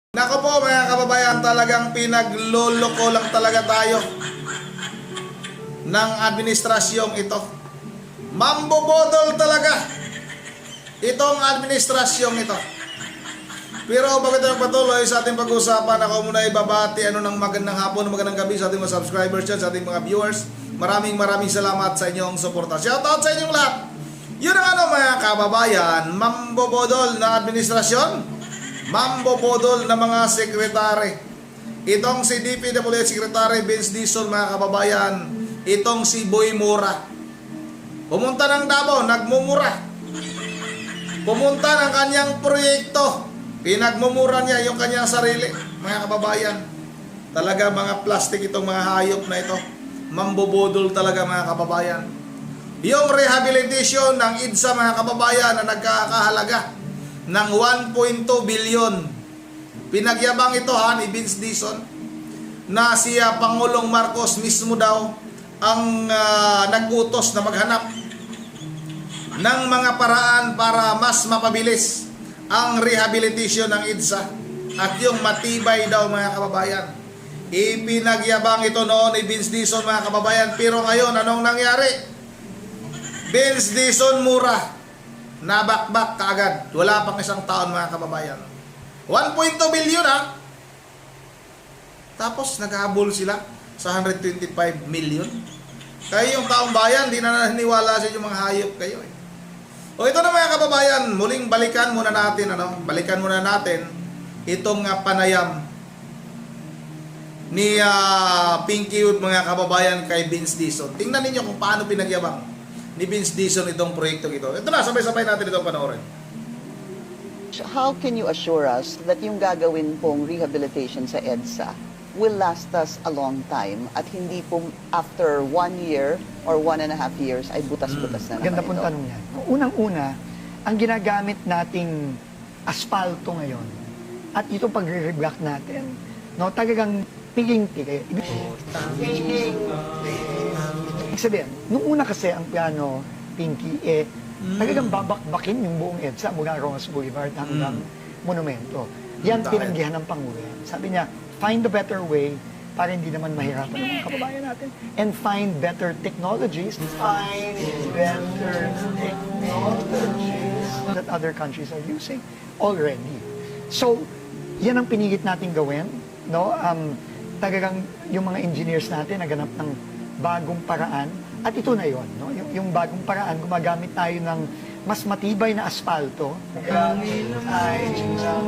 Nako po mga kababayan, talagang pinagloloko lang talaga tayo ng administrasyong ito. Mambobodol talaga itong administrasyong ito. Pero bago tayo patuloy sa ating pag-usapan, ako muna ibabati ng magandang hapon, magandang gabi sa ating mga subscribers dyan, sa ating mga viewers. Maraming salamat sa inyong suporta. Shoutout sa inyong lahat. Yun ang mga kababayan, mambobodol na administrasyon, mambobodol na mga sekretary. Itong si DPWH Secretary Vince Dizon, mga kababayan, itong si Boy Mura. Pumunta ng Davao, nagmumura. Pumunta ng kanyang proyekto, pinagmumura niya yung kanyang sarili, mga kababayan. Talaga mga plastic itong mga hayop na ito. Mambobodol talaga, mga kababayan. Yung rehabilitation ng EDSA, mga kababayan, na nagkakahalaga ng 1.2 billion. Pinagyabang ito ni Vince Dizon na siya Pangulong Marcos mismo daw ang nag-utos na maghanap ng mga paraan para mas mapabilis ang rehabilitation ng EDSA at yung matibay daw, mga kababayan. Ipinagyabang ito noon ni Vince Dizon, mga kababayan, pero ngayon anong nangyari? Vince Dizon mura, nabakbak kaagad. Wala pang isang taon, mga kababayan. 1.2 billion Tapos naghahabol sila sa 125 million. Kaya yung taong bayan, di na naniniwala sa yung mga hayop kayo. O ito na, mga kababayan, muling balikan muna natin, itong panayam ni Pinky Wood, mga kababayan, kay Vince Dizon. Tingnan ninyo kung paano pinagyabang ni Vince Dizon itong proyekto ito. Ito na, sabay-sabay natin itong panoorin. How can you assure us that yung gagawin pong rehabilitation sa EDSA will last us a long time at hindi po after 1 year or 1.5 years ay butas-butas na naman Ganda pong ito? tanong yan. Unang-una, ang ginagamit nating asfalto ngayon at ito pagre-reblock natin, no, talagang piging-pigi. Ibig sabihin, nung una kasi ang plano, Pinky, talagang babakbakin yung buong EDSA mula Rojas Boulevard hanggang Monumento. Yan pinanggihan ng Pangulo. Sabi niya, find a better way para hindi naman mahirapan ng mga kababayan natin. And find better technologies. Find better technologies that other countries are using already. So, yan ang pinilit natin gawin. No? Talagang yung mga engineers natin naganap ng bagong paraan. At ito na yon, no? Yung bagong paraan, gumagamit tayo ng mas matibay na asfalto. Gamit tayo ng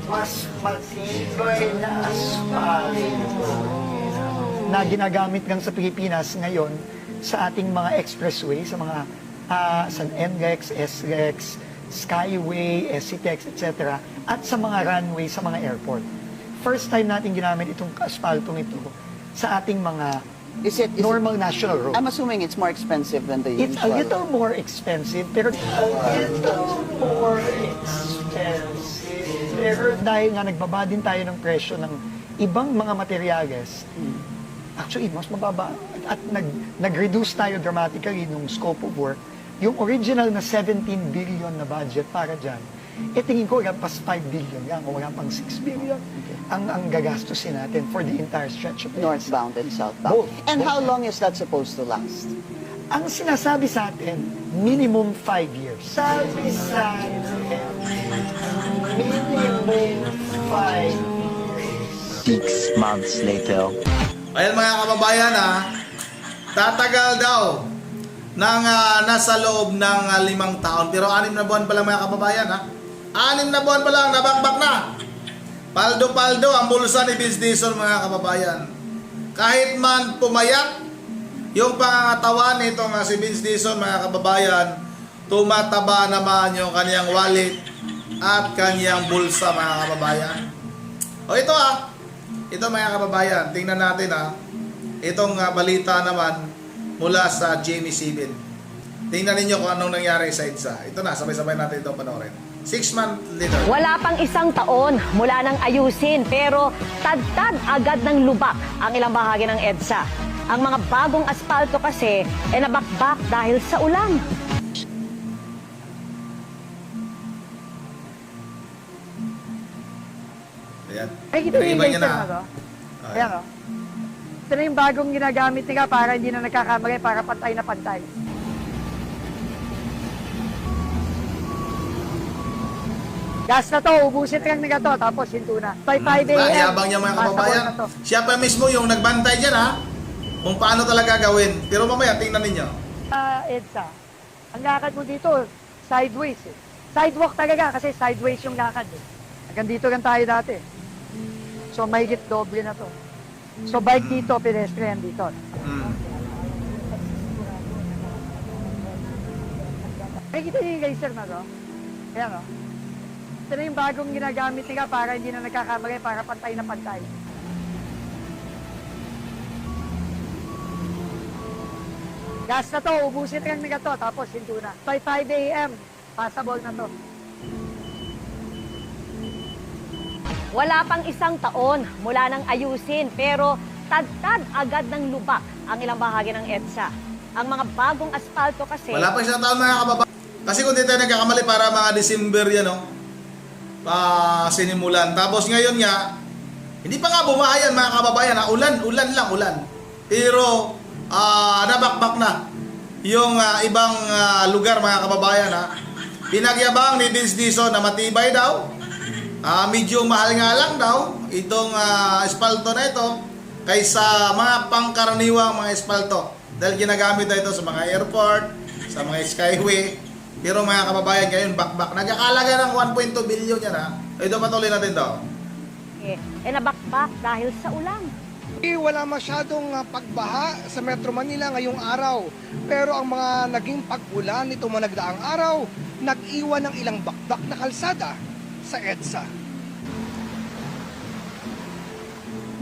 mas matibay na asfalto na ginagamit lang sa Pilipinas ngayon sa ating mga expressway, sa mga sa NLEX, SLEX, Skyway, SCTEX, etc. at sa mga runway, sa mga airport. First time natin ginamit itong asfaltong ito sa ating mga normal national road. I'm assuming it's more expensive than the It's a usual. little more expensive, pero dahil nga nagbaba din tayo ng presyo ng ibang mga materyales, actually, mas mababa. At nag-reduce tayo dramatically nung scope of work. Yung original na 17 billion na budget para dyan, tingin ko pas 5 billion yan, o wala pang 6 billion ang gagastusin natin for the entire stretch of Northbound and southbound. And how long is that supposed to last? Ang sinasabi sa atin, minimum 5 years. Sabi sa atin, minimum 5 years. 6 months later. Ayan, mga kababayan, tatagal daw ng nasa loob ng 5 taon. Pero 6 na buwan pa lang, mga kababayan. 6 na buwan pa lang, nabakbak na. Paldo-paldo ang bulsa ni Vince Dizon, mga kababayan. Kahit man pumayat yung pangangatawan nito nga si Vince Dizon, mga kababayan, tumataba naman yung kanyang wallet at kanyang bulsa, mga kababayan. O ito ito, mga kababayan, tingnan natin itong balita naman mula sa Jamie Sibin. Tingnan ninyo kung anong nangyari sa EDSA. Ito na, sabay-sabay natin ito panoorin. 6 months later. Wala pang 1 taon mula nang ayusin, pero tad-tad agad ng lubak ang ilang bahagi ng EDSA. Ang mga bagong asfalto kasi nabakbak dahil sa ulan. Ayan. Ay, kita yung Nag-iba niya laser na. na to. Ayan. Ayan o. Ito na yung bagong ginagamit nila para hindi na nagkakamali, para pantay na pantay. Gas na to, ubusin lang nila to, tapos hinto na. By 5 a.m. Yabang niya mga passable kababayan. na to. Siya pa mismo yung nagbantay dyan ha. Kung paano talaga gawin. Pero mamaya, tingnan ninyo. EDSA, ang lakad mo dito, sideways eh. Sidewalk talaga kasi sideways yung lakad eh. Hanggang dito lang tayo dati. So mahigit doble na to. So bike dito, pedestrian dito. Mm. Nakikita niyo yung laser na to? Ayan o. Ito na yung bagong ginagamit nila para hindi na nagkakamali, para pantay na pantay. Gas na to, ubusin lang nila to, tapos hinto na. By 5 a.m., passable na to. Wala pang isang taon mula nang ayusin pero tad-tad agad ng lubak ang ilang bahagi ng EDSA. Ang mga bagong asfalto kasi... Wala pa isang taon mga kababayan. Kasi kung di tayo nagkakamali para mga December yan, no? Sinimulan. Tapos ngayon nga, hindi pa nga bumahayan mga kababayan. Ha? Ulan lang, ulan. Pero nabakbak na yung ibang lugar mga kababayan. Ha? Pinagyabang ni Vince Dizon na matibay daw. Medyo mahal nga lang daw itong espalto na ito kaysa mga pangkaraniwang mga espalto. Dahil ginagamit na ito sa mga airport, sa mga skyway. Pero mga kababayan ngayon, bakbak. Nagkakalaga ng 1.2 billion yan ha. Ito patuloy natin to. nabakbak dahil sa ulan. Wala masyadong pagbaha sa Metro Manila ngayong araw. Pero ang mga naging pag-ulan nitong mga nagdaang araw, nag-iwan ng ilang bakbak na kalsada sa EDSA.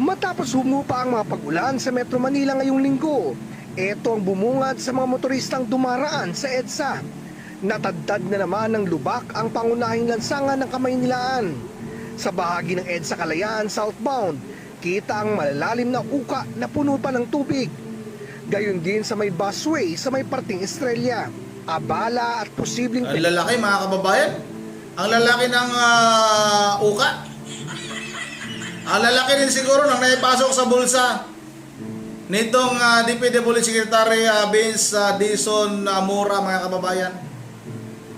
Matapos humupa ang mga pag-ulan sa Metro Manila ngayong linggo, ito ang bumungad sa mga motoristang dumaraan sa EDSA. Natadtad na naman ng lubak ang pangunahing lansangan ng Kamaynilaan. Sa bahagi ng EDSA Kalayaan southbound, kita ang malalalim na uka na puno pa ng tubig. Gayon din sa may busway sa may parting Estrella. Abala at posibleng... Ang lalaki mga kababayan. Ang lalaki ng uka. Ang lalaki din siguro nang naipasok sa bulsa nitong DPWH Secretary Vince Dizon Mora mga kababayan.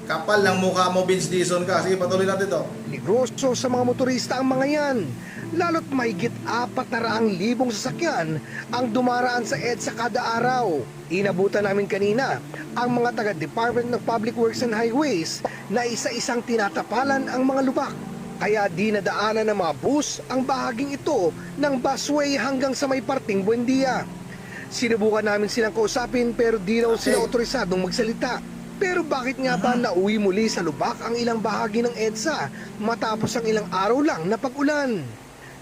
Kapal ng mukha mo Vince Dizon ka. Sige patuloy natin ito. Negosyo sa mga motorista ang mga yan. Lalo't mahigit 400,000 sasakyan ang dumaraan sa EDSA kada araw. Inabutan namin kanina ang mga taga-Department of Public Works and Highways na isa-isang tinatapalan ang mga lubak. Kaya di nadaanan ng mga bus ang bahaging ito ng busway hanggang sa may parting Buendia. Sinubukan namin silang kausapin pero di raw sila otorisadong magsalita. Pero bakit nga ba nauwi muli sa lubak ang ilang bahagi ng EDSA matapos ang ilang araw lang na pag-ulan?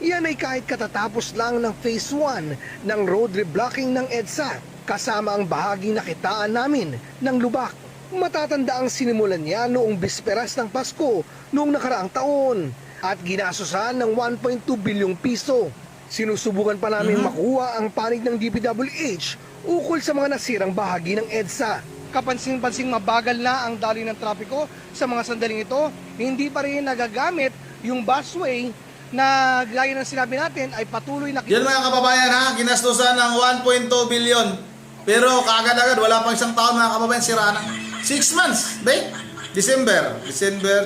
Yan ay kahit katatapos lang ng Phase 1 ng road reblocking ng EDSA kasama ang bahagi nakitaan namin ng lubak. Matatanda ang sinimulan niya noong bisperas ng Pasko noong nakaraang taon at ginastosan ng 1.2 bilyong piso. Sinusubukan pa namin makuha ang panig ng DPWH ukol sa mga nasirang bahagi ng EDSA. Kapansin-pansing mabagal na ang daloy ng trapiko sa mga sandaling ito, hindi pa rin nagagamit yung busway na gaya ng sinabi natin ay patuloy na... Yan mga kababayan ha, ginastusan ng 1.2 billion. Pero kaagad-agad, wala pang isang taon mga kababayan, sira na. 6 months, babe. December,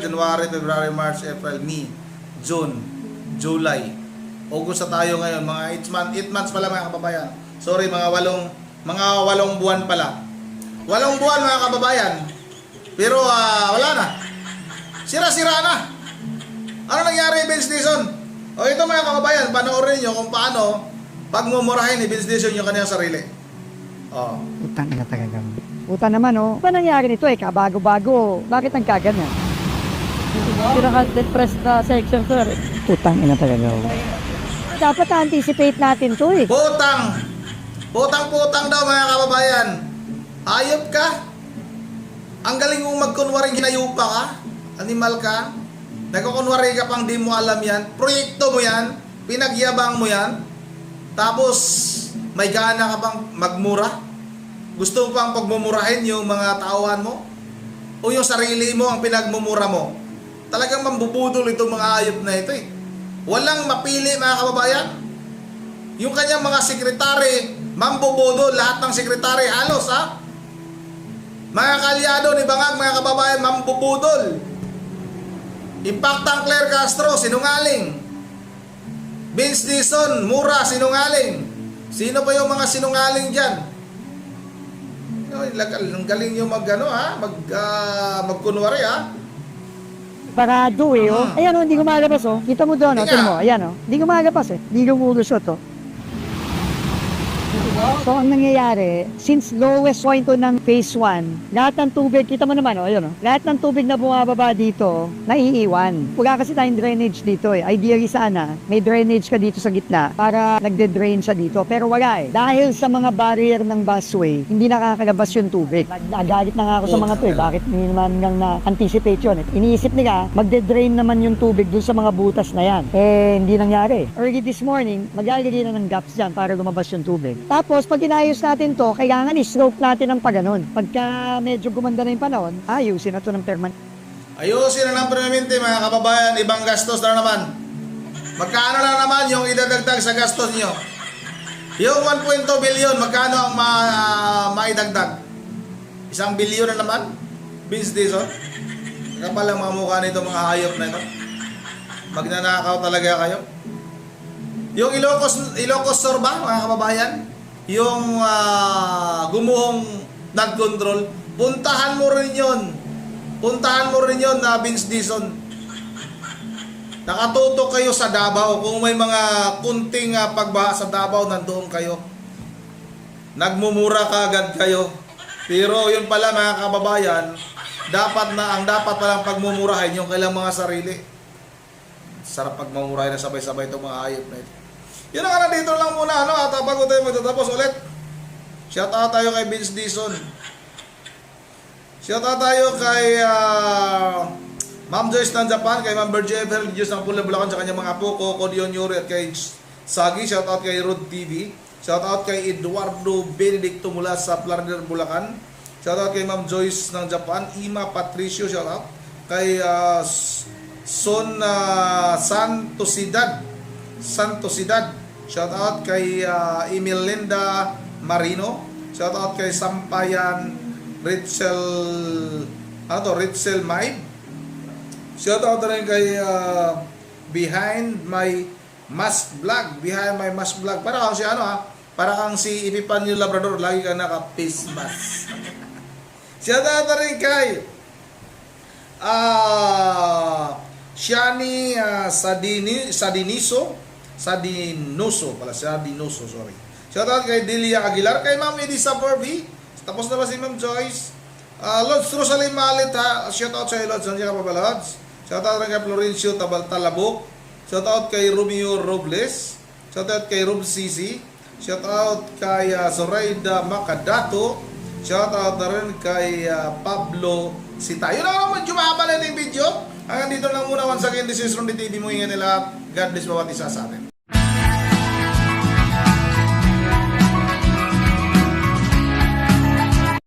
January, February, March, April, May, June, July, August na tayo ngayon. Mga 8 months pala mga kababayan. Sorry, mga 8 buwan pala. 8 buwan mga kababayan. Pero wala na. Sira-sira na. Ano nangyari Vince Dizon? O ito mga kababayan, panoorin nyo kung paano pagmumurahin ni Vince Dizon yung kanyang sarili. Oh. Utang na talaga. Utang naman, oh. Ba nangyari nito eh, kabago-bago. Bakit nagkaganyan? Pinaka-depressed na section, sir. Utang ina talaga. Dapat anticipate natin to eh. Putang! Putang daw mga kababayan. Hayop ka? Ang galing mong magkunwaring hinayupa ka? Animal ka? Nagkukunwari ka pang di mo alam yan? Proyekto mo yan? Pinagyabang mo yan? Tapos may gana ka pang magmura? Gusto mo pang pagmumurahin yung mga tauhan mo? O yung sarili mo ang pinagmumura mo? Talagang mambubudol itong mga hayop na ito eh. Walang mapili mga kababayan. Yung kanyang mga sekretary, mambobodo, lahat ng sekretary, halos ha. Mga kalyado ni Bangag, mga kababayan, mambobodol. Impactang Claire Castro, sinungaling. Vince Dizon, mura, sinungaling. Sino pa yung mga sinungaling dyan? Ang galing yung magkunwari ha. Parado eh, oh. Ayan, oh, hindi gumalabas, oh. Kita mo doon, oh. Hindi Tingnan nga. mo, ayan, oh. Hindi gumalabas, eh. Hindi lumulusot, oh. So, ang nangyayari, since lowest point to ng phase 1, lahat ng tubig, kita mo naman, oh, ayun, oh. Lahat ng tubig na bumababa dito, naiiwan. Wala kasi tayong drainage dito, eh. Ideally sana, may drainage ka dito sa gitna para nagde-drain siya dito. Pero wala, eh. Dahil sa mga barrier ng busway, hindi nakakalabas yung tubig. Nagalit na nga ako sa mga to, eh. Bakit hindi naman lang na-anticipate yun, eh. Iniisip nila, magde-drain naman yung tubig dun sa mga butas na yan. Eh, hindi nangyari. Early this morning, maglalagay na ng gaps dyan para lumabas yung tubig. Tapos, pag inayos natin to, kailangan i-slope natin ng paganon. Pagka medyo gumanda na yung panahon, ayusin na to ng permanent. Ayusin na ng permanente mga kababayan, ibang gastos na naman. Magkano na naman yung idadagdag sa gastos nyo? Yung 1.2 billion, magkano ang maidagdag? 1 billion na naman? Vince Dizon? Kapal ang mga mukha nito, mga hayop na ito. Magnanakaw talaga kayo. Yung Ilocos Sur ba, mga kababayan? Yung gumuhong flood control, puntahan mo rin yun. Puntahan mo rin yun na Vince Dizon. Nakatutok kayo sa Davao. Kung may mga kunting pagbaha sa Davao, nandoon kayo. Nagmumura kagad kayo. Pero yun pala mga kababayan, ang dapat palang pagmumurahin yung kailang mga sarili. Sarap pagmumurahin na sabay-sabay itong mga hayop na ito. Yun ang dito lang muna, at bago tayo magtatapos ulit, shout out tayo kay Vince Dizon. Shout out tayo kay Ma'am Joyce ng Japan, kay Ma'am Virgie Ever Diyos ng Pula Bulacan, sa kanyang mga apo, Coco Dion Yuri, at kay Sagi. Shout out kay Rod TV. Shout out kay Eduardo Benedicto mula sa Plaridel, Bulacan. Shout out kay Ma'am Joyce ng Japan. Ima Patricio, shout out kay Son Santosidad. Shout out kay Emilinda Marino. Shout out kay Sampayan Ritzel Maib. Shout out rin kay Behind My Mask Vlog. Para kang si para kang si Epipanyo Labrador, lagi ka naka-face mask. Shout out rin kay Shani Sadinoso, sorry. Shoutout kay Delia Aguilar, kay Ma'am Edisa Porby. Tapos na ba si Ma'am Joyce? Lods Rosalie Malit ha. Shoutout sa Lods, nandiyan ka pa ba Lods? Shoutout rin kay Florencio Talabok. Shoutout kay Romeo Robles. Shoutout kay Rob Sisi. Shoutout kay Zoraida Macadato. Shoutout na rin kay Pablo Sita. Yun ako, medyo mahaba na yung video. Hanggang dito lang muna, once again, this is Ron TV mo, ingat nila. God bless bawat isa sa atin.